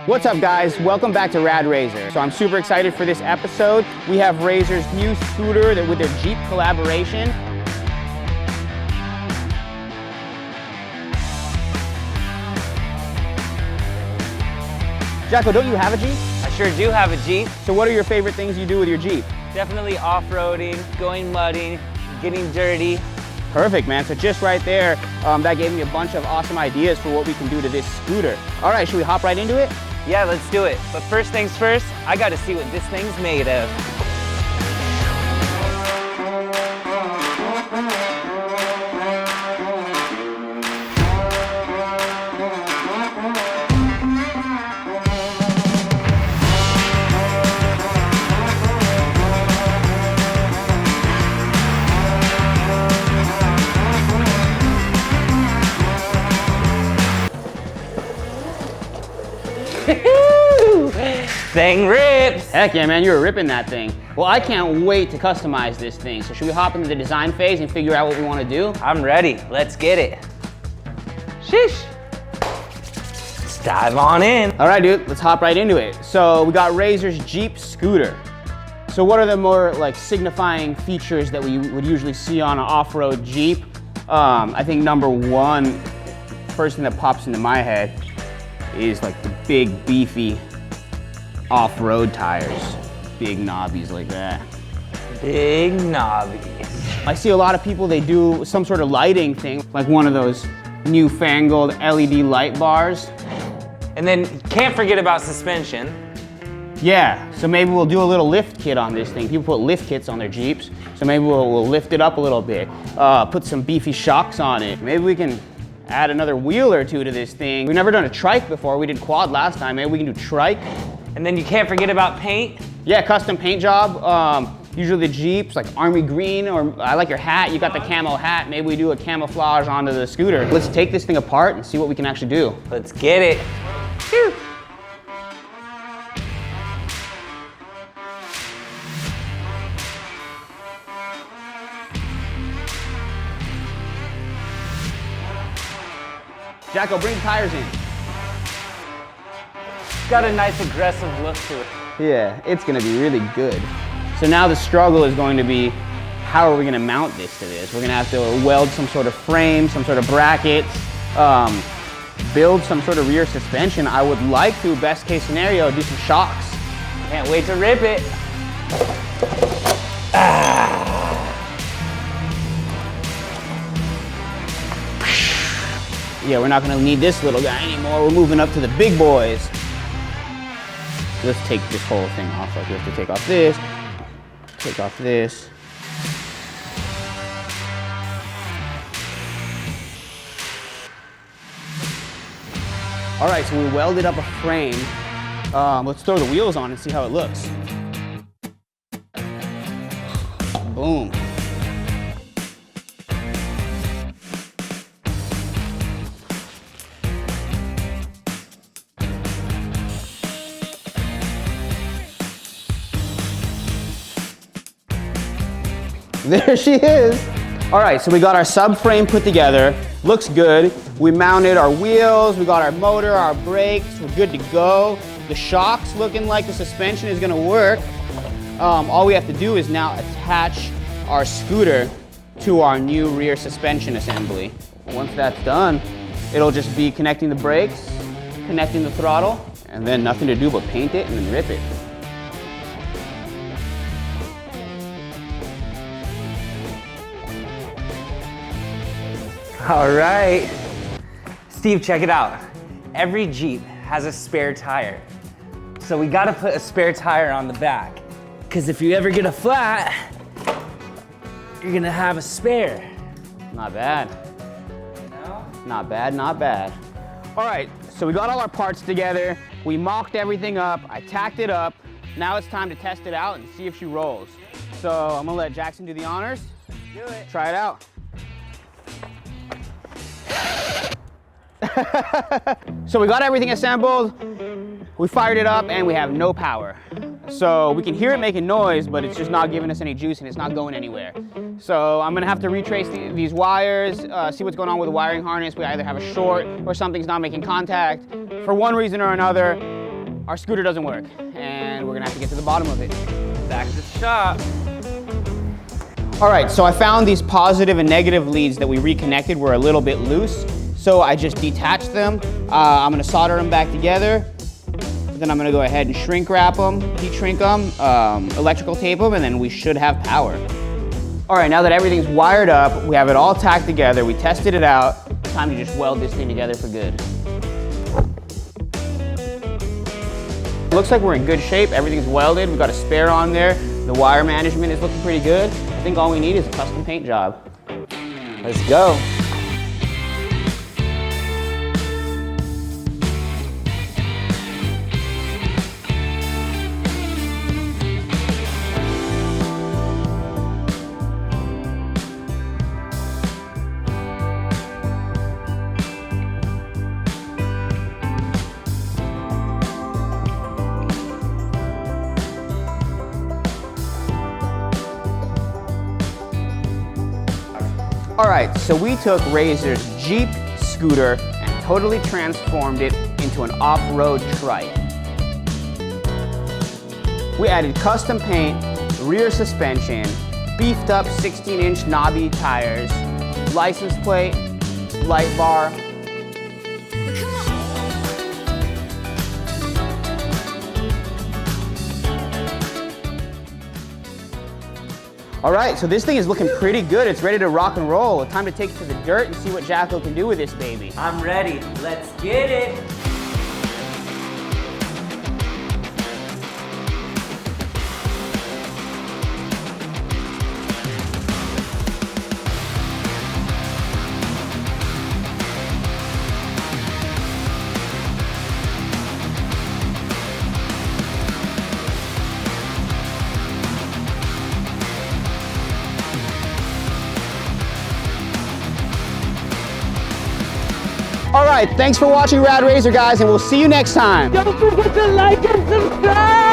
What's up guys, welcome back to RideRazor. So I'm super excited for this episode. We have Razor's new scooter with their Jeep collaboration. Jacko, don't you have a Jeep? I sure do have a Jeep. So what are your favorite things you do with your Jeep? Definitely off-roading, going mudding, getting dirty. Perfect, man. So just right there, that gave me a bunch of awesome ideas for what we can do to this scooter. All right, should we hop right into it? Yeah, let's do it. But first things first, I gotta see what this thing's made of. Thing rips! Heck yeah, man, you were ripping that thing. Well, I can't wait to customize this thing. So should we hop into the design phase and figure out what we want to do? I'm ready. Let's get it. Sheesh. Let's dive on in. All right, dude, let's hop right into it. So we got Razor's Jeep scooter. So what are the more like signifying features that we would usually see on an off-road Jeep? I think number one, first thing that pops into my head is like the big beefy off-road tires, big knobbies like that. Big knobbies. I see a lot of people, they do some sort of lighting thing, like one of those newfangled LED light bars. And then can't forget about suspension. Yeah, so maybe we'll do a little lift kit on this thing. People put lift kits on their Jeeps, so maybe we'll lift it up a little bit, put some beefy shocks on it. Maybe we can add another wheel or two to this thing. We've never done a trike before. We did quad last time. Maybe we can do trike. And then you can't forget about paint. Yeah, custom paint job. Usually the Jeeps, like army green, or I like your hat. You got the camo hat. Maybe we do a camouflage onto the scooter. Let's take this thing apart and see what we can actually do. Let's get it. Whew. Jacko, bring the tires in. Got a nice aggressive look to it. Yeah, it's gonna be really good. So now the struggle is going to be, how are we gonna mount this to this? We're gonna have to weld some sort of frame, some sort of brackets, build some sort of rear suspension. I would like to, best case scenario, do some shocks. Can't wait to rip it. Yeah, we're not gonna need this little guy anymore. We're moving up to the big boys. Let's take this whole thing off. Like we have to take off this, take off this. All right, so we welded up a frame. Let's throw the wheels on and see how it looks. Boom. There she is. All right, so we got our subframe put together. Looks good. We mounted our wheels, we got our motor, our brakes, we're good to go. The shocks looking like the suspension is gonna work. All we have to do is now attach our scooter to our new rear suspension assembly. Once that's done, it'll just be connecting the brakes, connecting the throttle, and then nothing to do but paint it and then rip it. All right. Steve, check it out. Every Jeep has a spare tire. So we gotta put a spare tire on the back. Because if you ever get a flat, you're gonna have a spare. Not bad. No? Not bad, not bad. All right, so we got all our parts together. We mocked everything up. I tacked it up. Now it's time to test it out and see if she rolls. So I'm gonna let Jackson do the honors. Do it. Try it out. So we got everything assembled, we fired it up, and we have no power. So we can hear it making noise, but it's just not giving us any juice and it's not going anywhere. So I'm gonna have to retrace these wires, see what's going on with the wiring harness. We either have a short or something's not making contact. For one reason or another, our scooter doesn't work, and we're gonna have to get to the bottom of it. Back to the shop. All right, so I found these positive and negative leads that we reconnected were a little bit loose, so I just detached them. I'm gonna solder them back together. Then I'm gonna go ahead and shrink wrap them, heat shrink them, electrical tape them, and then we should have power. All right, now that everything's wired up, we have it all tacked together, we tested it out, time to just weld this thing together for good. Looks like we're in good shape, everything's welded, we've got a spare on there, the wire management is looking pretty good. I think all we need is a custom paint job. Let's go. All right, so we took Razor's Jeep scooter and totally transformed it into an off-road trike. We added custom paint, rear suspension, beefed up 16-inch knobby tires, license plate, light bar. All right, so this thing is looking pretty good. It's ready to rock and roll. Time to take it to the dirt and see what Jacko can do with this baby. I'm ready. Let's get it. All right, thanks for watching RideRazor, guys, and we'll see you next time. Don't forget to like and subscribe.